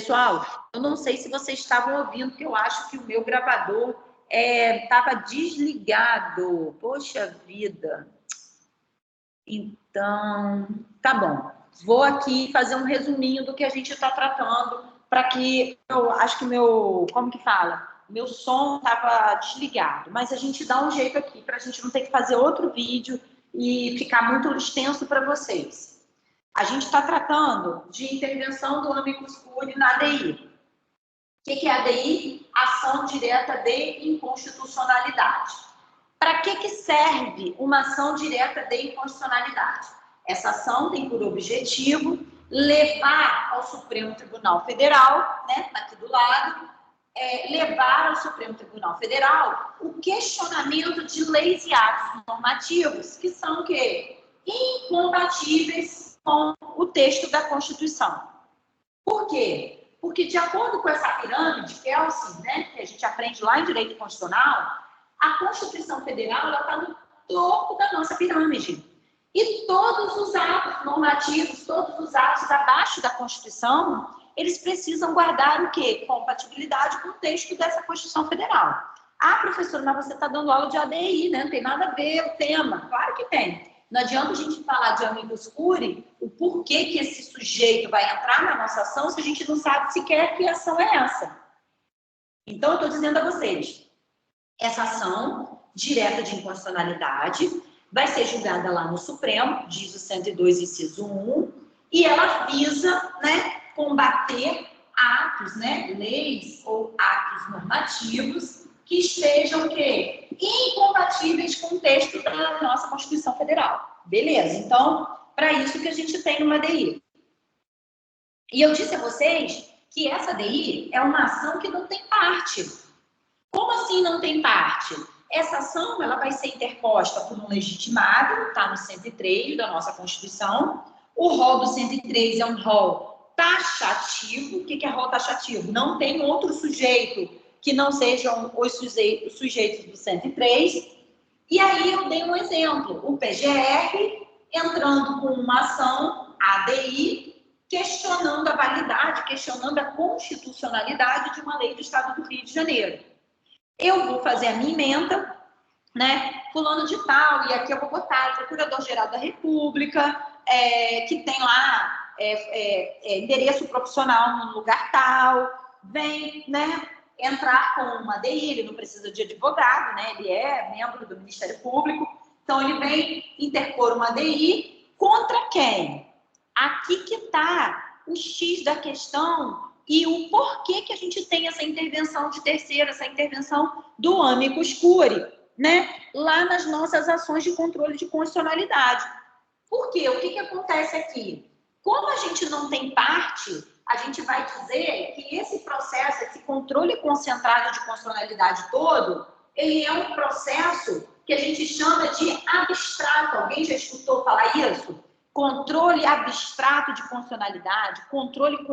Pessoal, eu não sei se vocês estavam ouvindo, porque eu acho que o meu gravador estava desligado. Poxa vida. Então, tá bom. Vou aqui fazer um resuminho do que a gente está tratando, para que eu acho que como que fala? Meu som estava desligado, mas a gente dá um jeito aqui para a gente não ter que fazer outro vídeo e ficar muito extenso para vocês. A gente está tratando de intervenção do amicus curiae na ADI. O que é a ADI? Ação direta de inconstitucionalidade. Para que serve uma ação direta de inconstitucionalidade? Essa ação tem por objetivo levar ao Supremo Tribunal Federal, né, aqui do lado, levar ao Supremo Tribunal Federal o questionamento de leis e atos normativos que são o quê? Incompatíveis com o texto da Constituição. Por quê? Porque, de acordo com essa pirâmide, Kelsen, né, que a gente aprende lá em Direito Constitucional, a Constituição Federal está no topo da nossa pirâmide. E todos os atos normativos, todos os atos abaixo da Constituição, eles precisam guardar o quê? Compatibilidade com o texto dessa Constituição Federal. Ah, professora, mas você está dando aula de ADI, né? Não tem nada a ver o tema. Claro que tem. Não adianta a gente falar de amicus curiae, o porquê que esse sujeito vai entrar na nossa ação, se a gente não sabe sequer que ação é essa. Então, eu estou dizendo a vocês, essa ação direta de inconstitucionalidade vai ser julgada lá no Supremo, diz o 102, inciso 1, e ela visa, né, combater atos, né, leis ou atos normativos que estejam, o quê? Incompatíveis com o texto da nossa Constituição Federal. Beleza, então, para isso que a gente tem uma ADI. E eu disse a vocês que essa ADI é uma ação que não tem parte. Como assim não tem parte? Essa ação ela vai ser interposta por um legitimado, está no 103 da nossa Constituição. O rol do 103 é um rol taxativo. O que é rol taxativo? Não tem outro sujeito que não sejam os sujeitos do 103. E aí eu dei um exemplo. O PGR entrando com uma ação ADI, questionando a validade, questionando a constitucionalidade de uma lei do Estado do Rio de Janeiro. Eu vou fazer a minha emenda, né, fulano de tal, e aqui eu vou botar o Procurador-Geral da República, que tem lá endereço profissional no lugar tal, vem, né, entrar com uma ADI, ele não precisa de advogado, né, ele é membro do Ministério Público, então ele vem interpor uma ADI contra quem? Aqui que está o X da questão e o porquê que a gente tem essa intervenção de terceiro, essa intervenção do amicus curiae, né, lá nas nossas ações de controle de constitucionalidade. Por quê? O que acontece aqui? Como a gente não tem parte, a gente vai dizer que esse processo, esse controle concentrado de constitucionalidade todo, ele é um processo que a gente chama de abstrato. Alguém já escutou falar isso? Controle abstrato de constitucionalidade, controle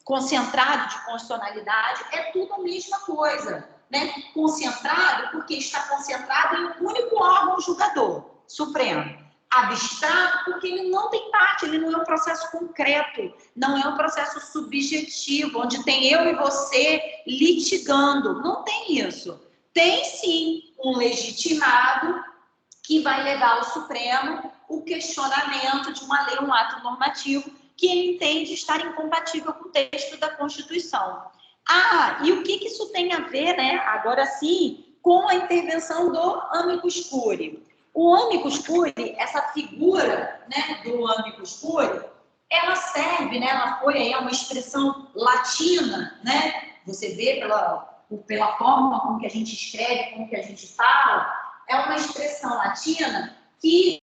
concentrado de constitucionalidade, é tudo a mesma coisa, né? Concentrado porque está concentrado em um único órgão julgador, Supremo. Abstrato porque ele não tem parte, ele não é um processo concreto, não é um processo subjetivo, onde tem eu e você litigando. Não tem isso. Tem sim um legitimado que vai levar ao Supremo o questionamento de uma lei, um ato normativo, que ele entende estar incompatível com o texto da Constituição. Ah, e o que isso tem a ver, né, agora sim, com a intervenção do amicus curiae? O amicus curiae, essa figura, né, do amicus curiae, ela serve, né, ela foi aí uma expressão latina, né, você vê pela forma como que a gente escreve, como que a gente fala, é uma expressão latina que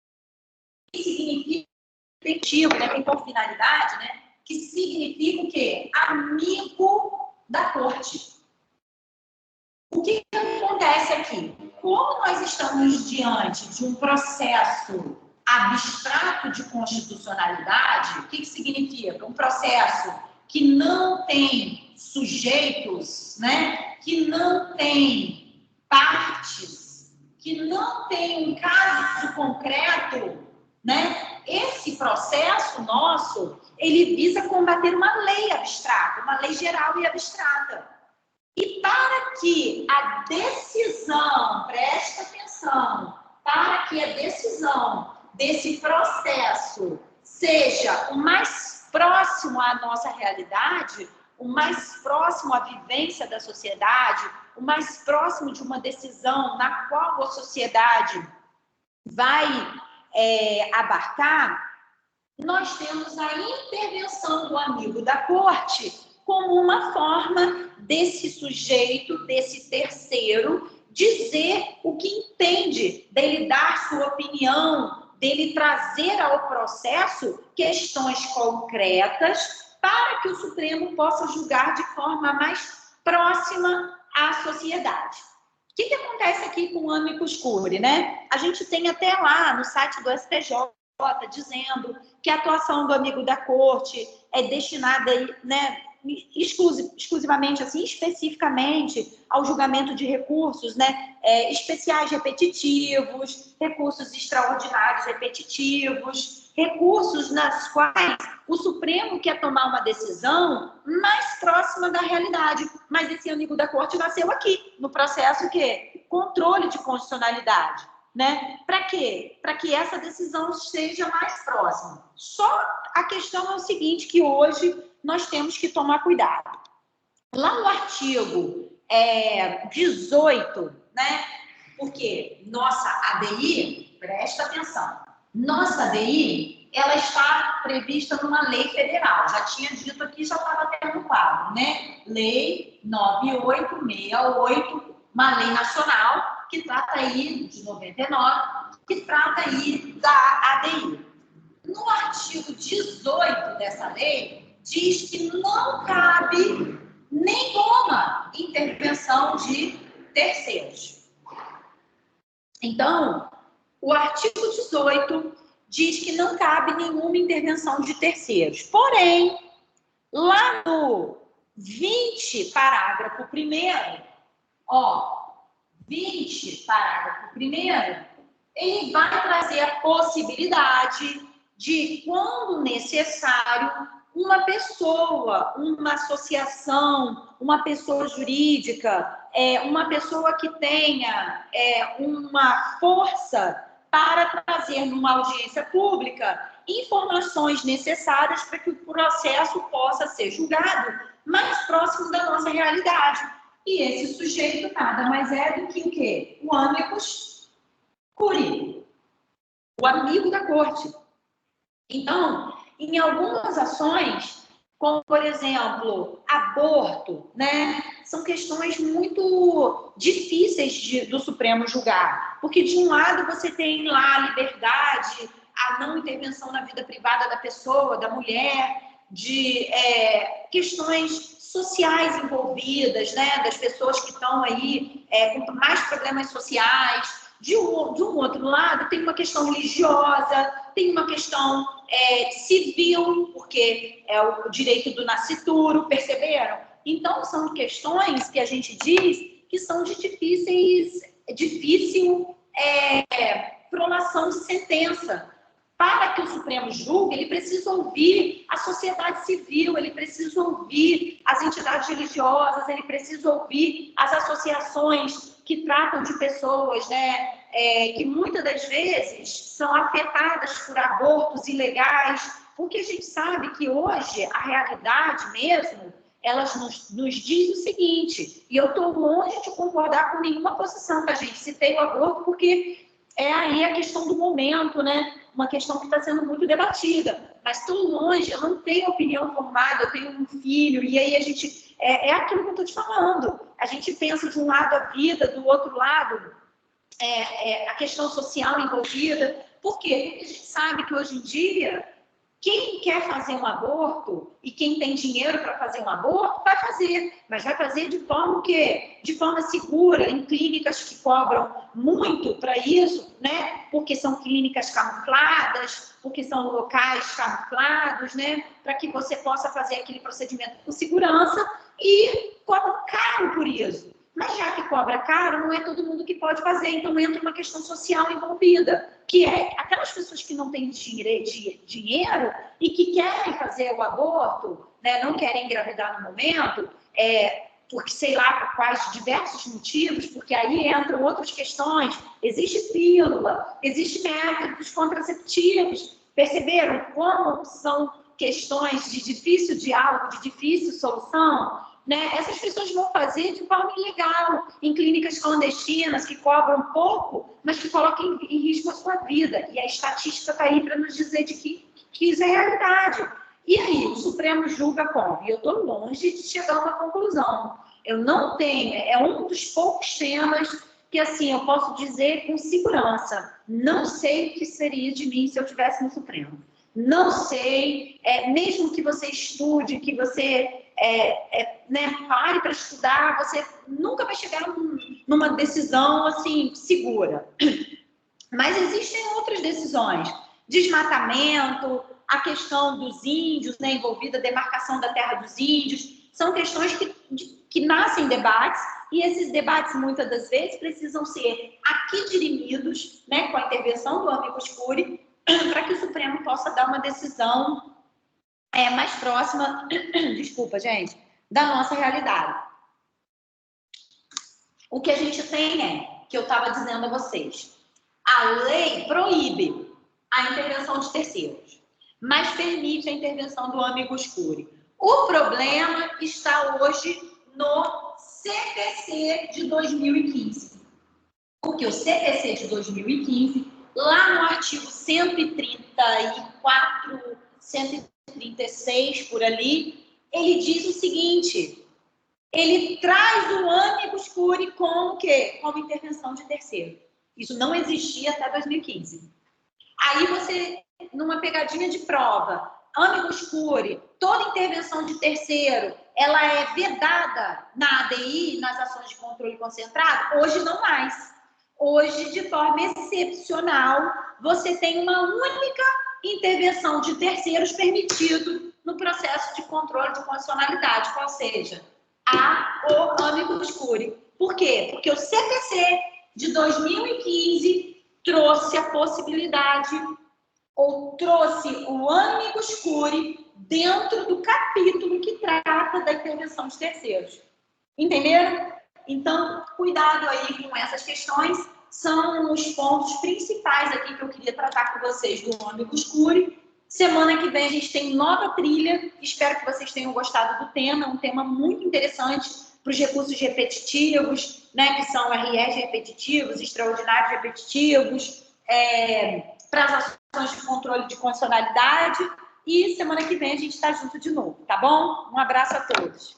significa, né, tem por finalidade, né, que significa o quê? Amigo da corte. O que acontece aqui? Como nós estamos diante de um processo abstrato de constitucionalidade, o que significa? Um processo que não tem sujeitos, né, que não tem partes, que não tem um caso concreto, né? Esse processo nosso, ele visa combater uma lei abstrata, uma lei geral e abstrata. E para que a decisão, preste atenção, para que a decisão desse processo seja o mais próximo à nossa realidade, o mais próximo à vivência da sociedade, o mais próximo de uma decisão na qual a sociedade vai abarcar, nós temos a intervenção do amigo da corte como uma forma desse sujeito, desse terceiro, dizer o que entende, dele dar sua opinião, dele trazer ao processo questões concretas para que o Supremo possa julgar de forma mais próxima à sociedade. O que acontece aqui com o amicus curiae, né? A gente tem até lá no site do STJ dizendo que a atuação do amigo da corte é destinada, né, exclusivamente, assim, especificamente ao julgamento de recursos, né, especiais repetitivos, recursos extraordinários repetitivos, recursos nas quais o Supremo quer tomar uma decisão mais próxima da realidade. Mas esse amigo da corte nasceu aqui, no processo que controle de constitucionalidade. Né? Para quê? Para que essa decisão seja mais próxima. Só a questão é o seguinte, que hoje nós temos que tomar cuidado. Lá no artigo 18, né? Porque nossa ADI, presta atenção, nossa ADI, ela está prevista numa lei federal. Já tinha dito aqui, já estava até no quadro, né? Lei 9868, uma lei nacional, que trata aí, de 99, que trata aí da ADI. No artigo 18 dessa lei, diz que não cabe nenhuma intervenção de terceiros. Então, o artigo 18 diz que não cabe nenhuma intervenção de terceiros. Porém, lá no 20, parágrafo 1º, 20, parágrafo 1º, ele vai trazer a possibilidade de, quando necessário, uma pessoa, uma associação, uma pessoa jurídica, uma pessoa que tenha uma força para trazer numa audiência pública informações necessárias para que o processo possa ser julgado mais próximo da nossa realidade. E esse sujeito nada mais é do que o quê? O amicus curiae, o amigo da corte. Então, em algumas ações, como, por exemplo, aborto, né? São questões muito difíceis do Supremo julgar. Porque, de um lado, você tem lá a liberdade, a não intervenção na vida privada da pessoa, da mulher, de questões sociais envolvidas, né? Das pessoas que estão aí com mais problemas sociais. De um outro lado, tem uma questão religiosa, tem uma questão civil, porque é o direito do nascituro, perceberam? Então, são questões que a gente diz que são de difícil prolação de sentença. Para que o Supremo julgue, ele precisa ouvir a sociedade civil, ele precisa ouvir as entidades religiosas, ele precisa ouvir as associações que tratam de pessoas, né, que muitas das vezes são afetadas por abortos ilegais, porque a gente sabe que hoje a realidade mesmo, ela nos diz o seguinte, e eu estou longe de concordar com nenhuma posição da gente, citei o aborto porque é aí a questão do momento, né? Uma questão que está sendo muito debatida, mas estou longe, eu não tenho opinião formada, eu tenho um filho, e aí a gente, aquilo que eu estou te falando, a gente pensa de um lado a vida, do outro lado a questão social envolvida. Por quê? Porque a gente sabe que hoje em dia, quem quer fazer um aborto e quem tem dinheiro para fazer um aborto, vai fazer, mas vai fazer de forma o quê? De forma segura, em clínicas que cobram muito para isso, né? Porque são clínicas camufladas, porque são locais camuflados, né? Para que você possa fazer aquele procedimento com segurança e cobram caro por isso. Mas já que cobra caro, não é todo mundo que pode fazer. Então entra uma questão social envolvida, que é aquelas pessoas que não têm dinheiro e que querem fazer o aborto, né, não querem engravidar no momento, porque sei lá por quais diversos motivos, porque aí entram outras questões. Existe pílula, existe métodos contraceptivos. Perceberam como são questões de difícil diálogo, de difícil solução? Né? Essas pessoas vão fazer de forma ilegal, em clínicas clandestinas, que cobram pouco, mas que colocam em risco a sua vida. E a estatística está aí para nos dizer de que isso é realidade. E aí, o Supremo julga como? E eu estou longe de chegar a uma conclusão. Eu não tenho, é um dos poucos temas que, assim, eu posso dizer com segurança, não sei o que seria de mim se eu estivesse no Supremo. Não sei, mesmo que você estude, que você né, pare para estudar, você nunca vai chegar numa decisão assim segura. Mas existem outras decisões, desmatamento, a questão dos índios, né, envolvida a demarcação da terra dos índios, são questões que nascem debates, e esses debates, muitas das vezes, precisam ser aqui dirimidos, né, com a intervenção do amicus curiae, para que o Supremo possa dar uma decisão mais próxima, desculpa, gente, da nossa realidade. O que a gente tem que eu estava dizendo a vocês, a lei proíbe a intervenção de terceiros, mas permite a intervenção do amicus curiae. O problema está hoje no CPC de 2015. Porque o CPC de 2015, lá no artigo 134, 136, por ali, ele diz o seguinte, ele traz o amicus curiae como o quê? Como intervenção de terceiro. Isso não existia até 2015. Aí você, numa pegadinha de prova, amicus curiae, toda intervenção de terceiro, ela é vedada na ADI, nas ações de controle concentrado? Hoje não mais. Hoje, de forma excepcional, você tem uma única intervenção de terceiros permitido no processo de controle de constitucionalidade, qual seja, o amicus curiae. Por quê? Porque o CPC de 2015 trouxe a possibilidade ou trouxe o amicus curiae dentro do capítulo que trata da intervenção de terceiros. Entenderam? Então, cuidado aí com essas questões, são os pontos principais aqui que eu queria tratar com vocês do amicus curiae. Semana que vem a gente tem nova trilha, espero que vocês tenham gostado do tema, é um tema muito interessante para os recursos repetitivos, né, que são RS repetitivos, extraordinários repetitivos, para as ações de controle de constitucionalidade, e semana que vem a gente está junto de novo, tá bom? Um abraço a todos.